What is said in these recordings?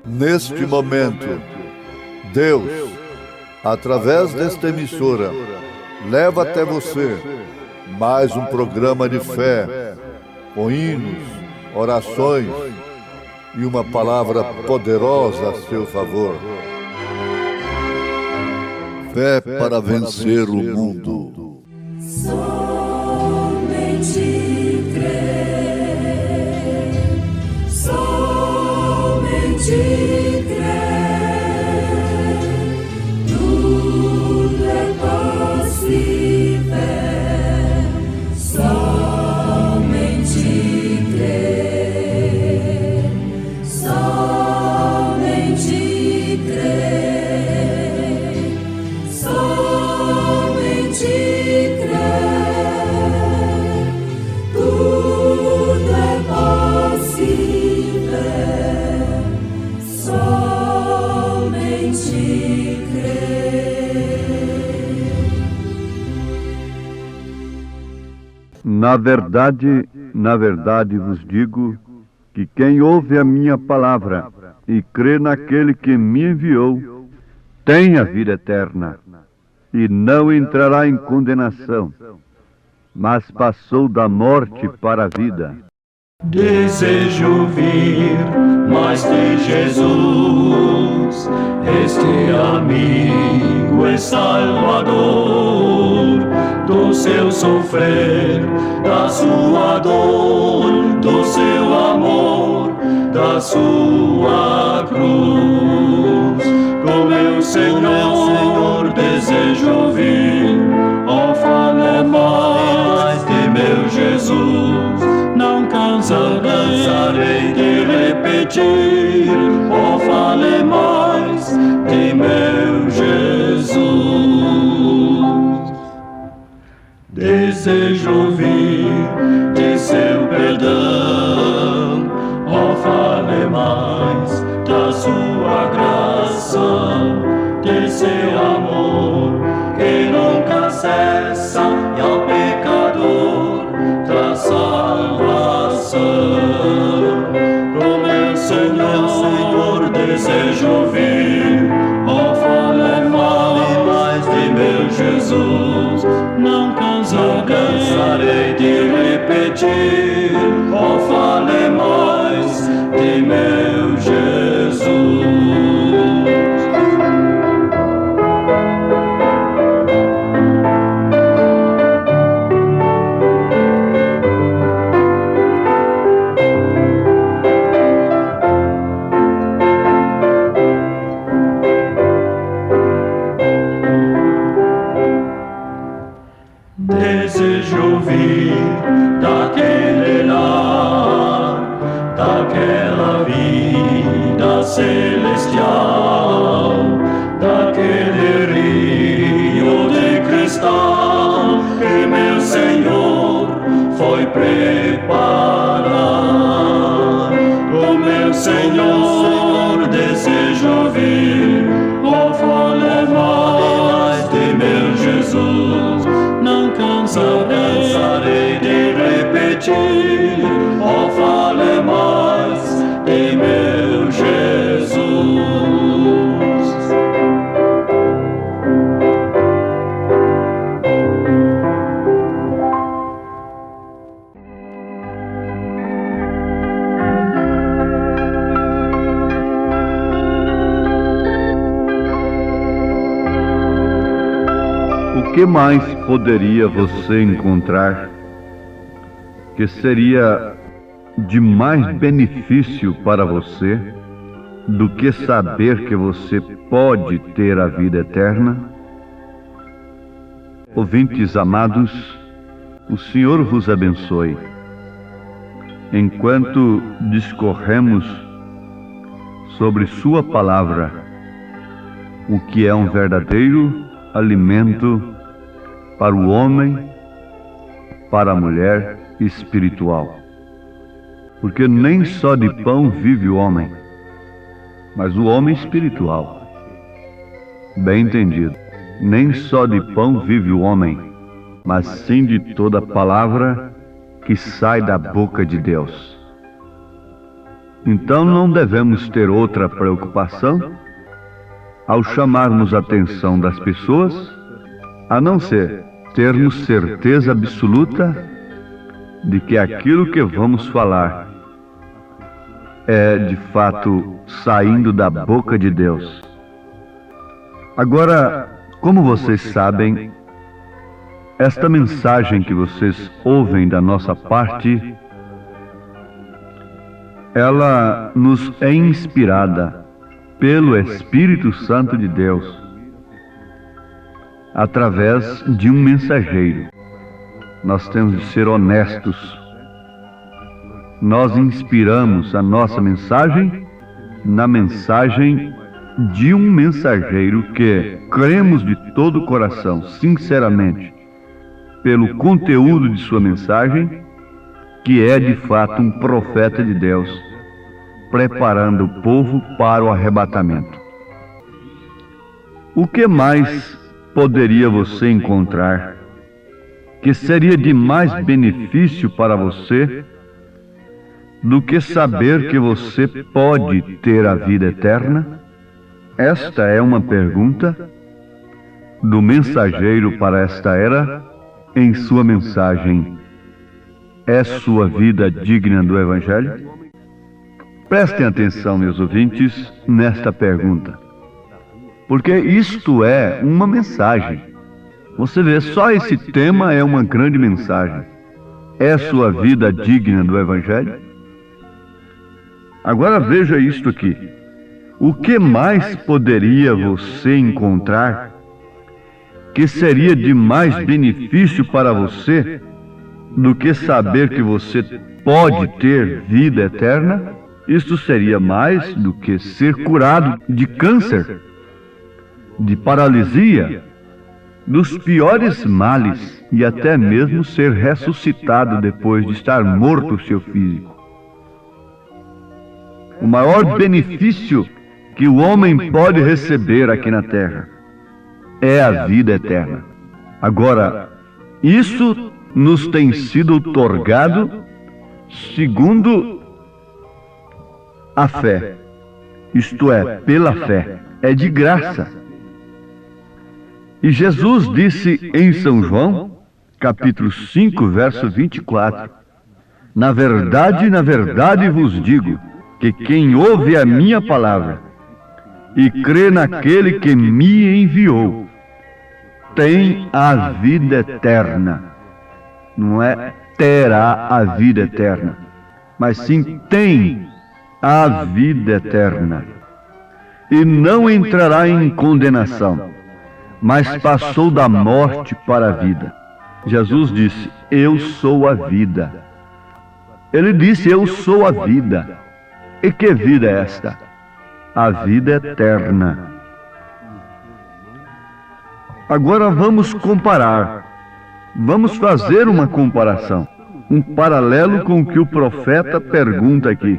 Neste momento, Deus, através desta emissora, leva até você mais um programa de fé, com hinos, orações e uma palavra poderosa a seu favor. Fé para vencer o mundo. Somente crer, somente tudo é possível, somente crer, somente crer, somente crer, tudo é possível, somente crer. Na verdade vos digo que quem ouve a minha palavra e crê naquele que me enviou, tem a vida eterna e não entrará em condenação, mas passou da morte para a vida. Desejo ouvir mais de Jesus, este amigo e Salvador, do seu sofrer, da sua dor, do seu amor, da sua cruz. Com meu Senhor desejo ouvir, oh, fale mais de meu Jesus. Não cansarei de repetir, oh, fale mais de meu Jesus. Desejo ouvir de seu perdão, oh, fale mais da sua graça, de seu amor que nunca cessa e ao pecador traz salvação. Com meu Senhor desejo ouvir, oh, fale mais de meu Jesus. Não cansarei de repetir, oh, fale mais de meu Jesus. Desejo ouvir daquele lar, daquela vida celestial, daquele rio de cristal que meu Senhor foi preparar. O meu Senhor desejo ouvir, oh, fale mais de meu Jesus. Não cansarei de repetir, oh, fale mais de meu Jesus. O que mais poderia você encontrar que seria de mais benefício para você do que saber que você pode ter a vida eterna? Ouvintes amados, o Senhor vos abençoe. Enquanto discorremos sobre sua palavra, o que é um verdadeiro alimento para o homem, para a mulher espiritual. Porque nem só de pão vive o homem, mas o homem espiritual. Bem entendido. Nem só de pão vive o homem, mas sim de toda palavra que sai da boca de Deus. Então não devemos ter outra preocupação ao chamarmos a atenção das pessoas, a não ser termos certeza absoluta de que aquilo que vamos falar é de fato saindo da boca de Deus. Agora, como vocês sabem, esta mensagem que vocês ouvem da nossa parte, ela nos é inspirada pelo Espírito Santo de Deus, através de um mensageiro. Nós temos de ser honestos. Nós inspiramos a nossa mensagem na mensagem de um mensageiro que cremos de todo o coração, sinceramente, pelo conteúdo de sua mensagem, que é de fato um profeta de Deus, preparando o povo para o arrebatamento. O que mais poderia você encontrar que seria de mais benefício para você do que saber que você pode ter a vida eterna? Esta é uma pergunta do mensageiro para esta era em sua mensagem. É sua vida digna do Evangelho? Prestem atenção, meus ouvintes, nesta pergunta, porque isto é uma mensagem. Você vê, só esse tema é uma grande mensagem. É sua vida digna do Evangelho? Agora veja isto aqui. O que mais poderia você encontrar que seria de mais benefício para você do que saber que você pode ter vida eterna? Isto seria mais do que ser curado de câncer, de paralisia, dos piores males e até mesmo ser ressuscitado depois de estar morto o seu físico. O maior benefício que o homem pode receber aqui na terra é a vida eterna. Agora, isso nos tem sido outorgado segundo a fé, isto é, pela fé, é de graça. E Jesus disse em São João, capítulo 5, verso 24, na verdade vos digo, que quem ouve a minha palavra e crê naquele que me enviou, tem a vida eterna. Não é terá a vida eterna, mas sim tem a vida eterna. E não entrará em condenação, mas passou da morte para a vida. Jesus disse, eu sou a vida. Ele disse, eu sou a vida. E que vida é esta? A vida eterna. Agora vamos comparar. Vamos fazer uma comparação. Um paralelo com o que o profeta pergunta aqui.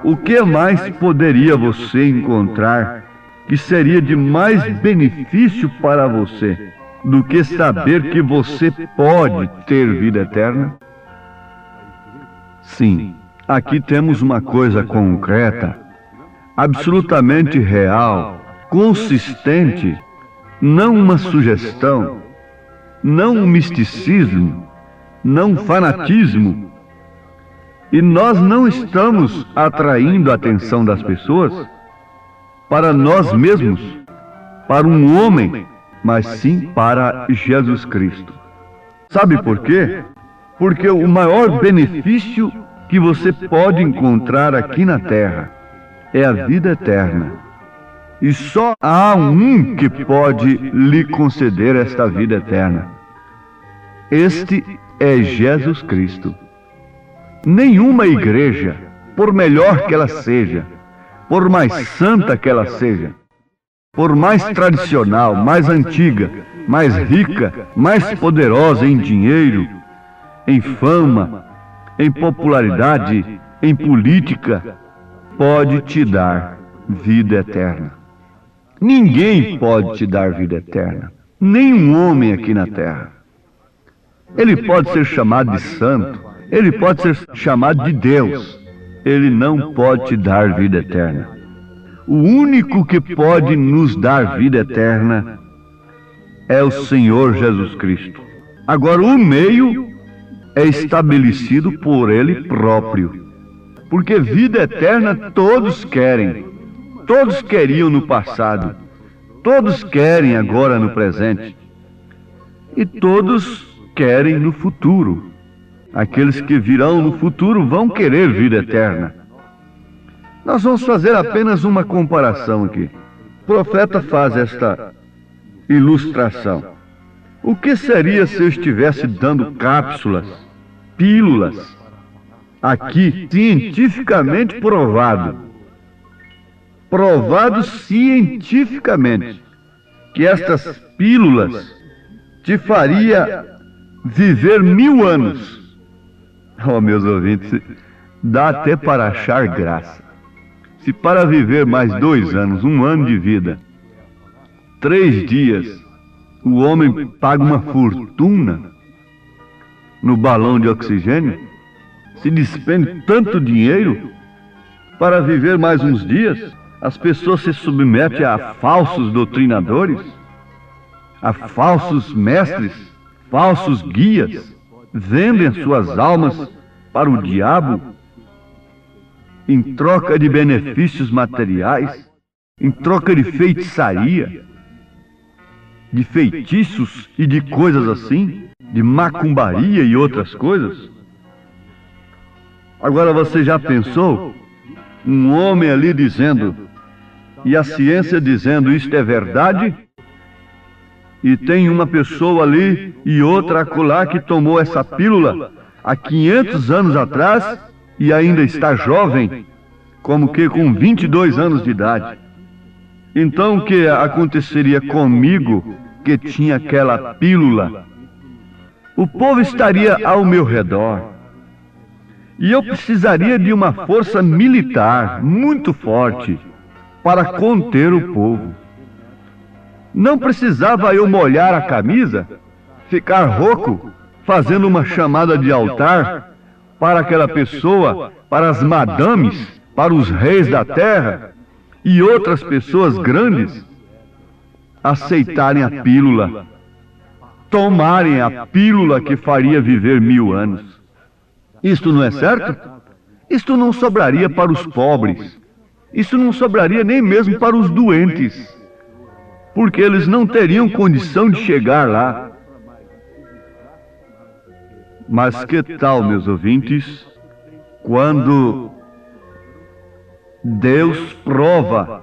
O que mais poderia você encontrar que seria de mais benefício para você do que saber que você pode ter vida eterna? Sim, aqui temos uma coisa concreta, absolutamente real, consistente, não uma sugestão, não um misticismo, não um fanatismo. E nós não estamos atraindo a atenção das pessoas para nós mesmos, para um homem, mas sim para Jesus Cristo. Sabe por quê? Porque o maior benefício que você pode encontrar aqui na terra é a vida eterna. E só há um que pode lhe conceder esta vida eterna. Este é Jesus Cristo. Nenhuma igreja, por melhor que ela seja, por mais santa que ela seja, por mais tradicional, mais antiga, mais rica, mais poderosa em dinheiro, em fama, em popularidade, em política, pode te dar vida eterna. Ninguém pode te dar vida eterna, nenhum homem aqui na terra. Ele pode ser chamado de santo, ele pode ser chamado de Deus, ele não pode te dar vida eterna. O único que pode nos dar vida eterna é o Senhor Jesus Cristo. Agora, o meio é estabelecido por Ele próprio, porque vida eterna todos querem, todos queriam no passado, todos querem agora no presente, e todos querem no futuro. Aqueles que virão no futuro vão querer vida eterna. Nós vamos fazer apenas uma comparação aqui. O profeta faz esta ilustração. O que seria se eu estivesse dando cápsulas, pílulas, aqui, cientificamente provado cientificamente, que estas pílulas te faria viver 1000 anos. Oh, meus ouvintes, dá até para achar graça. Se para viver mais 2 anos, 1 ano de vida, 3 dias, o homem paga uma fortuna no balão de oxigênio, se despende tanto dinheiro para viver mais uns dias, as pessoas se submetem a falsos doutrinadores, a falsos mestres, falsos guias, vendem suas almas para o diabo em troca de benefícios materiais, em troca de feitiçaria, de feitiços e de coisas assim, de macumbaria e outras coisas. Agora, você já pensou um homem ali dizendo, e a ciência dizendo isto é verdade, e tem uma pessoa ali e outra acolá que tomou essa pílula há 500 anos atrás e ainda está jovem, como que com 22 anos de idade. Então o que aconteceria comigo que tinha aquela pílula? O povo estaria ao meu redor e eu precisaria de uma força militar muito forte para conter o povo. Não precisava eu molhar a camisa, ficar rouco, fazendo uma chamada de altar para aquela pessoa, para as madames, para os reis da terra e outras pessoas grandes aceitarem a pílula, tomarem a pílula que faria viver 1000 anos. Isto não é certo? Isto não sobraria para os pobres, isso não sobraria nem mesmo para os doentes, porque eles não teriam condição de chegar lá. Mas que tal, meus ouvintes, quando Deus prova,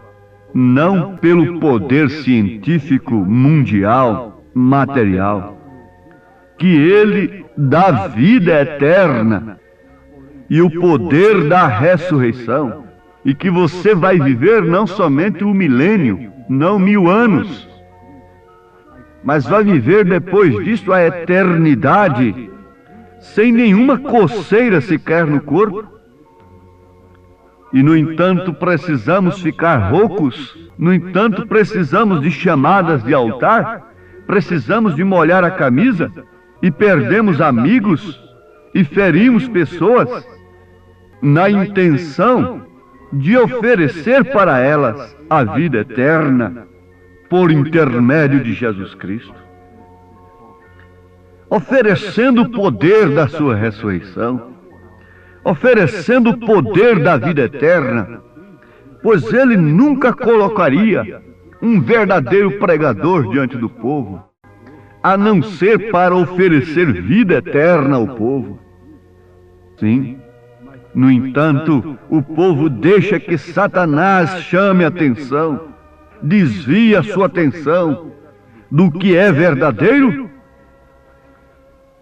não pelo poder científico mundial, material, que Ele dá vida eterna e o poder da ressurreição, e que você vai viver não somente 1 milênio, não 1000 anos, mas vai viver depois disso a eternidade, sem nenhuma coceira sequer no corpo. E no entanto precisamos ficar roucos, no entanto precisamos de chamadas de altar, precisamos de molhar a camisa, e perdemos amigos e ferimos pessoas na intenção de oferecer para elas a vida eterna por intermédio de Jesus Cristo, oferecendo o poder da sua ressurreição, oferecendo o poder da vida eterna, pois Ele nunca colocaria um verdadeiro pregador diante do povo, a não ser para oferecer vida eterna ao povo. Sim, no entanto, o povo deixa que Satanás chame a atenção, desvia a sua atenção do que é verdadeiro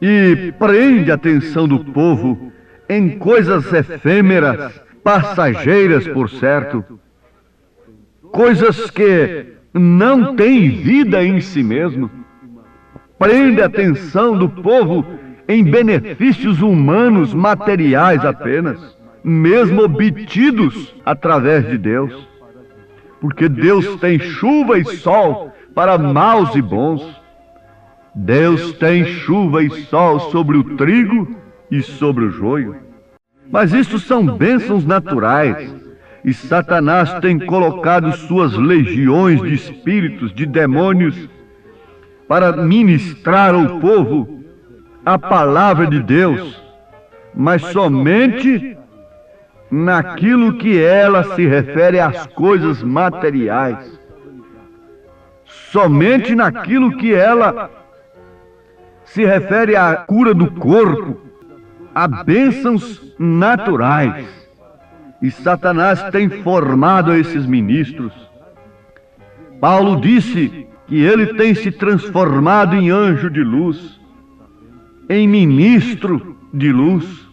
e prende a atenção do povo em coisas efêmeras, passageiras, por certo, coisas que não têm vida em si mesmo, prende a atenção do povo em benefícios humanos, materiais apenas, mesmo obtidos através de Deus. Porque Deus tem chuva e sol para maus e bons. Deus tem chuva e sol sobre o trigo e sobre o joio. Mas isso são bênçãos naturais, e Satanás tem colocado suas legiões de espíritos, de demônios, para ministrar ao povo a palavra de Deus, mas somente naquilo que ela se refere às coisas materiais, somente naquilo que ela se refere à cura do corpo, a bênçãos naturais. E Satanás tem formado esses ministros. Paulo disse que ele tem se transformado em anjo de luz, em ministro de luz.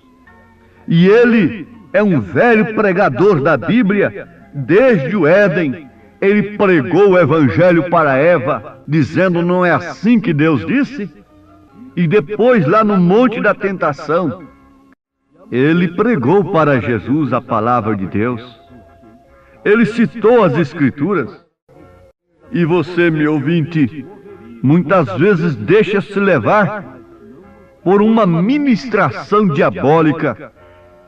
E ele é um velho pregador da Bíblia. Desde o Éden, ele pregou o evangelho para Eva, dizendo: não é assim que Deus disse? E depois, lá no Monte da Tentação, ele pregou para Jesus a palavra de Deus. Ele citou as Escrituras. E você, meu ouvinte, muitas vezes deixa-se levar por uma ministração diabólica,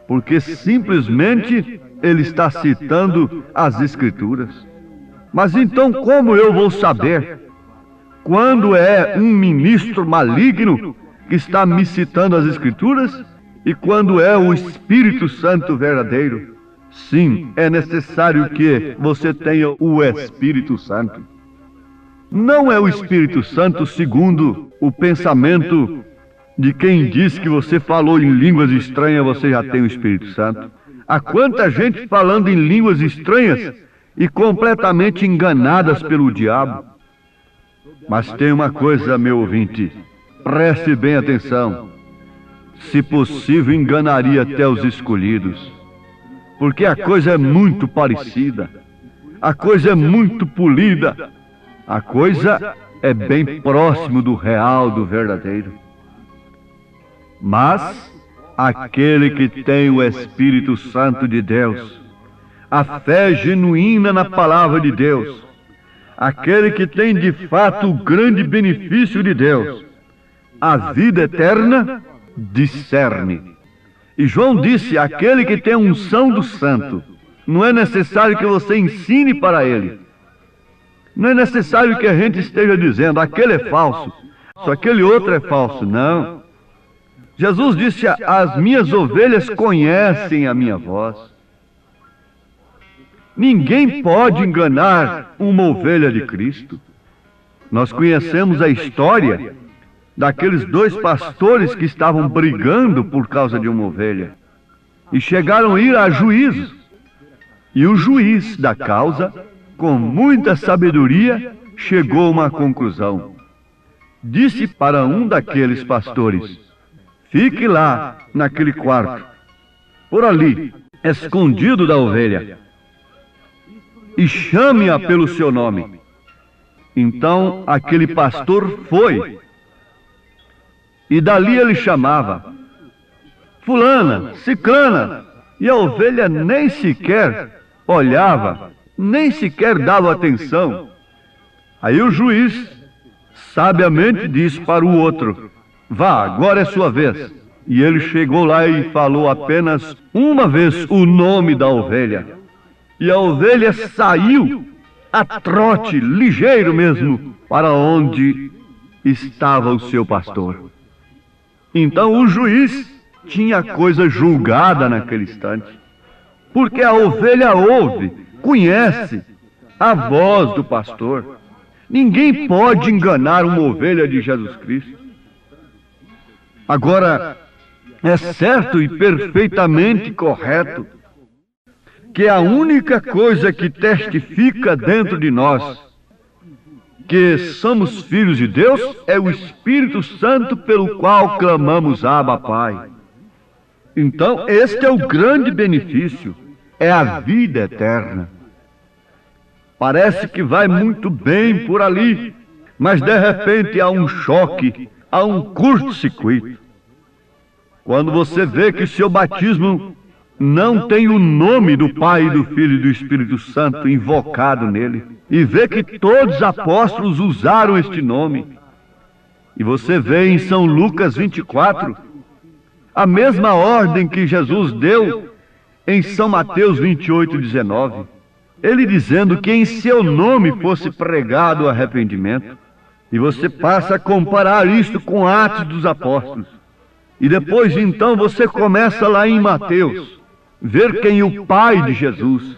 porque simplesmente ele está citando as Escrituras. Mas então como eu vou saber quando é um ministro maligno que está me citando as Escrituras e quando é o Espírito Santo verdadeiro? Sim, é necessário que você tenha o Espírito Santo. Não é o Espírito Santo segundo o pensamento de quem diz que você falou em línguas estranhas, você já tem o Espírito Santo. Há quanta gente falando em línguas estranhas e completamente enganadas pelo diabo. Mas tem uma coisa, meu ouvinte, preste bem atenção. Se possível, enganaria até os escolhidos, porque a coisa é muito parecida, a coisa é muito polida, a coisa é bem próximo do real, do verdadeiro. Mas aquele que tem o Espírito Santo de Deus, a fé genuína na palavra de Deus, aquele que tem de fato o grande benefício de Deus, a vida eterna, discerne. E João disse: aquele que tem a unção do santo, não é necessário que você ensine para ele. Não é necessário que a gente esteja dizendo: aquele é falso, só aquele outro é falso. Não. Jesus disse: as minhas ovelhas conhecem a minha voz. Ninguém pode enganar uma ovelha de Cristo. Nós conhecemos a história daqueles dois pastores que estavam brigando por causa de uma ovelha e chegaram a ir a juízo. E o juiz da causa, com muita sabedoria, chegou a uma conclusão. Disse para um daqueles pastores: fique lá naquele quarto, por ali, escondido da ovelha, e chame-a pelo seu nome. Então aquele pastor foi, e dali ele chamava: fulana, ciclana, e a ovelha nem sequer olhava, nem sequer dava atenção. Aí o juiz sabiamente disse para o outro: vá, agora é sua vez. E ele chegou lá e falou apenas uma vez o nome da ovelha. E a ovelha saiu a trote, ligeiro mesmo, para onde estava o seu pastor. Então o juiz tinha a coisa julgada naquele instante, porque a ovelha ouve, conhece a voz do pastor. Ninguém pode enganar uma ovelha de Jesus Cristo. Agora, é certo e perfeitamente correto que a única coisa que testifica dentro de nós que somos filhos de Deus é o Espírito Santo, pelo qual clamamos: Abba, Pai. Então, este é o grande benefício, é a vida eterna. Parece que vai muito bem por ali, Mas de repente há um choque, há um curto-circuito. Quando você vê que seu batismo não tem o nome do Pai, do Filho e do Espírito Santo invocado nele, e vê que todos os apóstolos usaram este nome, e você vê em São Lucas 24 a mesma ordem que Jesus deu em São Mateus 28:19, ele dizendo que em seu nome fosse pregado o arrependimento. E você passa a comparar isto com Atos dos Apóstolos. E depois então você começa lá em Mateus, ver quem é o Pai de Jesus.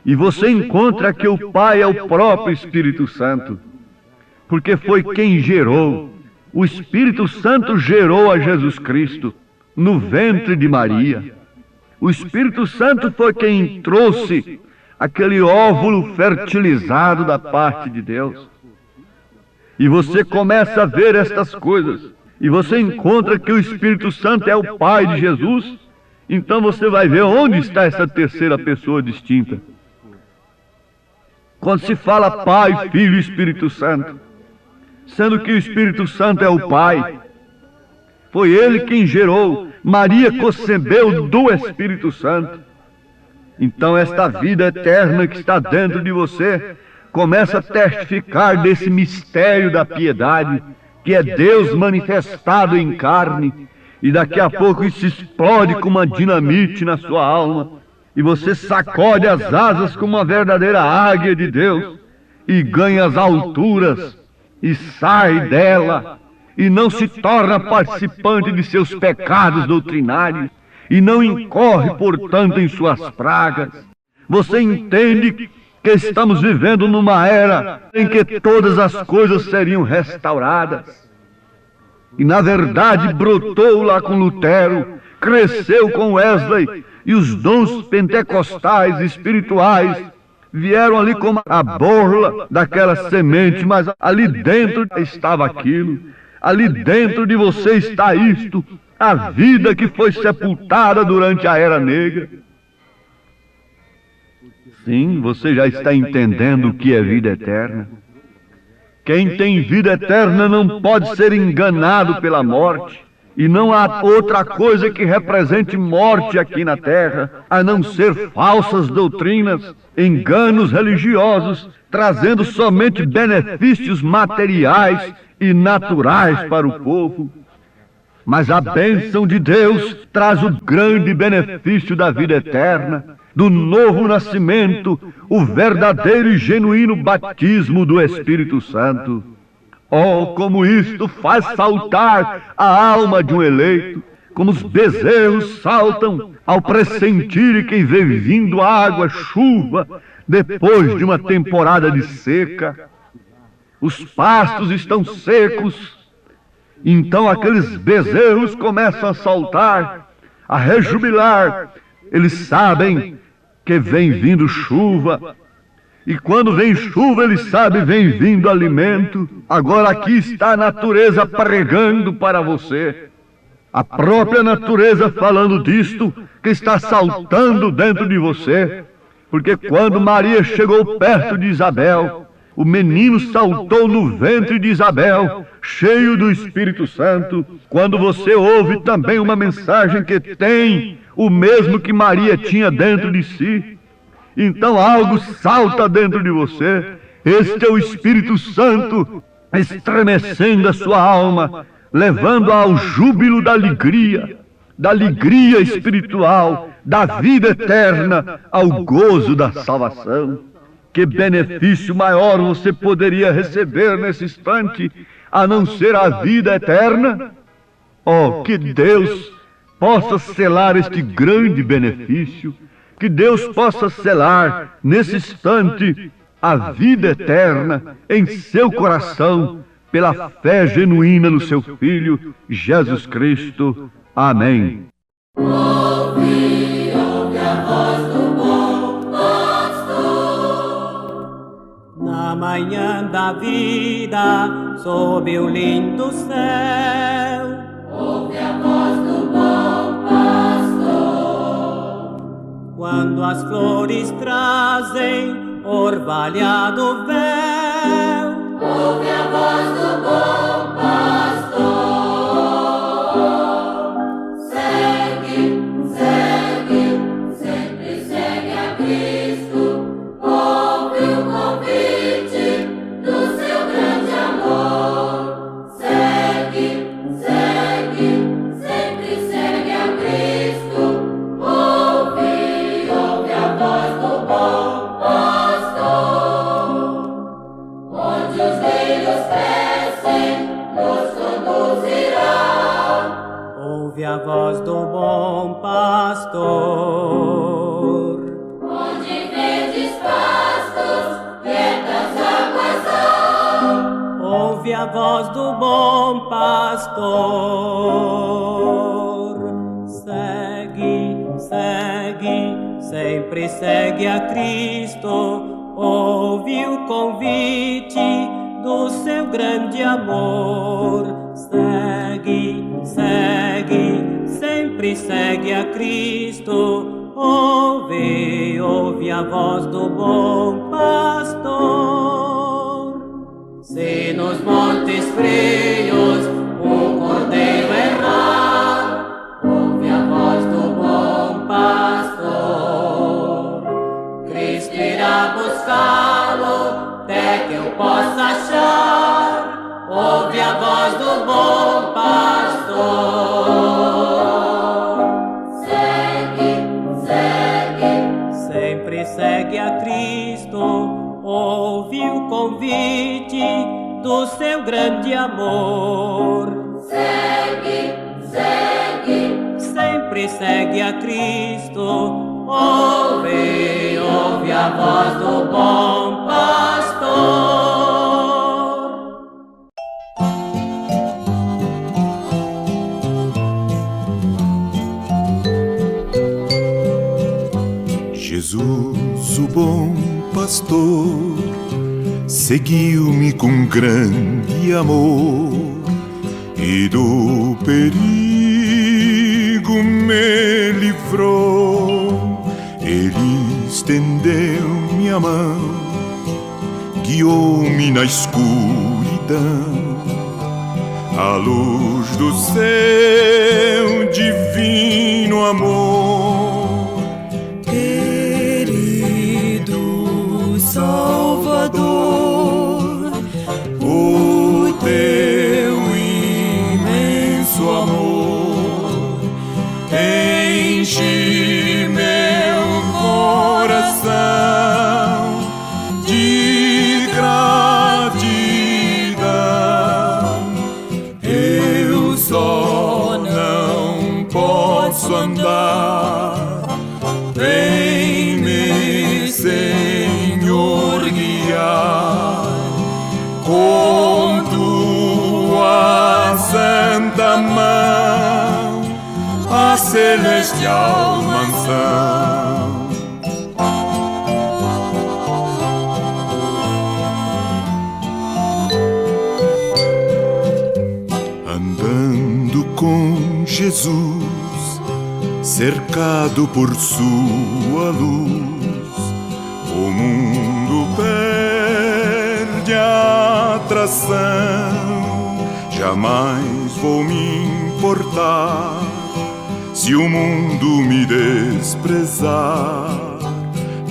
E você encontra que o Pai é o próprio Espírito Santo, porque foi quem gerou. O Espírito Santo gerou a Jesus Cristo no ventre de Maria. O Espírito Santo foi quem trouxe aquele óvulo fertilizado da parte de Deus. E você começa a ver estas coisas, e você encontra que o Espírito Santo é o Pai de Jesus. Então você vai ver onde está essa terceira pessoa distinta. Quando se fala Pai, Filho e Espírito Santo, sendo que o Espírito Santo é o Pai, foi Ele quem gerou, Maria concebeu do Espírito Santo. Então esta vida eterna que está dentro de você começa a testificar desse mistério da piedade, que é Deus manifestado em carne, e daqui a pouco isso explode como uma dinamite na sua alma, e você sacode as asas como uma verdadeira águia de Deus, e ganha as alturas, e sai dela, e não se torna participante de seus pecados doutrinários, e não incorre, portanto, em suas pragas. Você entende que estamos vivendo numa era em que todas as coisas seriam restauradas. E na verdade brotou lá com Lutero, cresceu com Wesley, e os dons pentecostais espirituais vieram ali como a borla daquela semente, mas ali dentro estava aquilo. Ali dentro de você está isto, a vida que foi sepultada durante a Era Negra. Sim, você já está entendendo o que é vida eterna. Quem tem vida eterna não pode ser enganado pela morte. E não há outra coisa que represente morte aqui na terra, a não ser falsas doutrinas, enganos religiosos, trazendo somente benefícios materiais e naturais para o povo. Mas a bênção de Deus traz o grande benefício da vida eterna, do novo nascimento, o verdadeiro e genuíno batismo do Espírito Santo. Oh, como isto faz saltar a alma de um eleito, como os bezerros saltam ao pressentirem que vem vindo água, chuva, depois de uma temporada de seca. Os pastos estão secos, então aqueles bezerros começam a saltar, a rejubilar. Eles sabem que vem vindo chuva, e quando vem chuva, eles sabem que vem vindo alimento. Agora aqui está a natureza pregando para você, a própria natureza falando disto, que está saltando dentro de você, porque quando Maria chegou perto de Isabel, o menino saltou no ventre de Isabel, cheio do Espírito Santo. Quando você ouve também uma mensagem que tem o mesmo que Maria tinha dentro de si, então algo salta dentro de você. Este é o Espírito Santo estremecendo a sua alma, levando ao júbilo da alegria espiritual, da vida eterna, ao gozo da salvação. Que benefício maior você poderia receber nesse instante, a não ser a vida eterna? Oh, que Deus possa selar este grande benefício, que Deus possa selar nesse instante a vida eterna em seu coração, pela fé genuína no seu Filho, Jesus Cristo. Amém. Ouve a voz do bom pastor. Na manhã da vida, sob o lindo céu, Ouve a voz do bom pastor. quando as flores trazem orvalhado véu, ouve a voz do bom pastor. Segue, segue, sempre segue a Cristo. Ouve o convite do seu grande amor. Segue, segue, sempre segue a Cristo. Ouve a voz do bom pastor. Onde os lírios crescem, nos conduzirá. Ouve a voz do bom pastor. Onde verdes pastos, quietas águas há. Ouve a voz do bom pastor. Segue, segue, sempre segue a Cristo. Ouve o convite do seu grande amor. Segue, segue, sempre segue a Cristo. Ouve a voz do bom pastor. Se nos montes frios o cordeiro errar, ouve a voz do bom pastor. Cristo irá buscá-lo até que eu possa achar. Ouve a voz do bom pastor. Segue, segue, Sempre segue a Cristo. Ouve o convite do seu grande amor. segue, segue, Sempre segue a Cristo. Ouve a voz do bom pastor. Jesus, o bom pastor, seguiu-me com grande amor e do perigo me livrou. Ele estendeu-me a mão, guiou-me na escuridão, à luz do seu divino amor. Querido Salvador, o teu imenso amor enche meu coração de gratidão. Eu só não posso andar, vem-me, Senhor, guiar com tua santa mão a celestial mansão. Andando com Jesus, cercado por sua luz, o mundo perde a atração. Jamais vou me importar se o mundo me desprezar,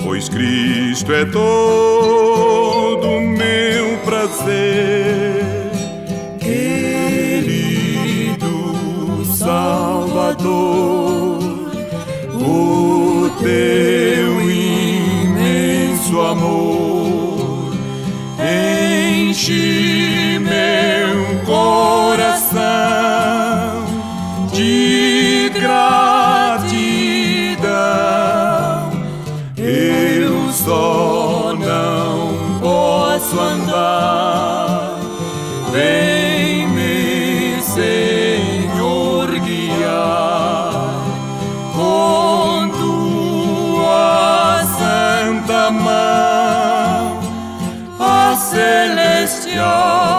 pois Cristo é todo meu prazer. Querido Salvador, o teu imenso amor enche meu coração de gratidão. Eu só não posso andar, vem-me, Senhor, guiar com tua santa mão a celestial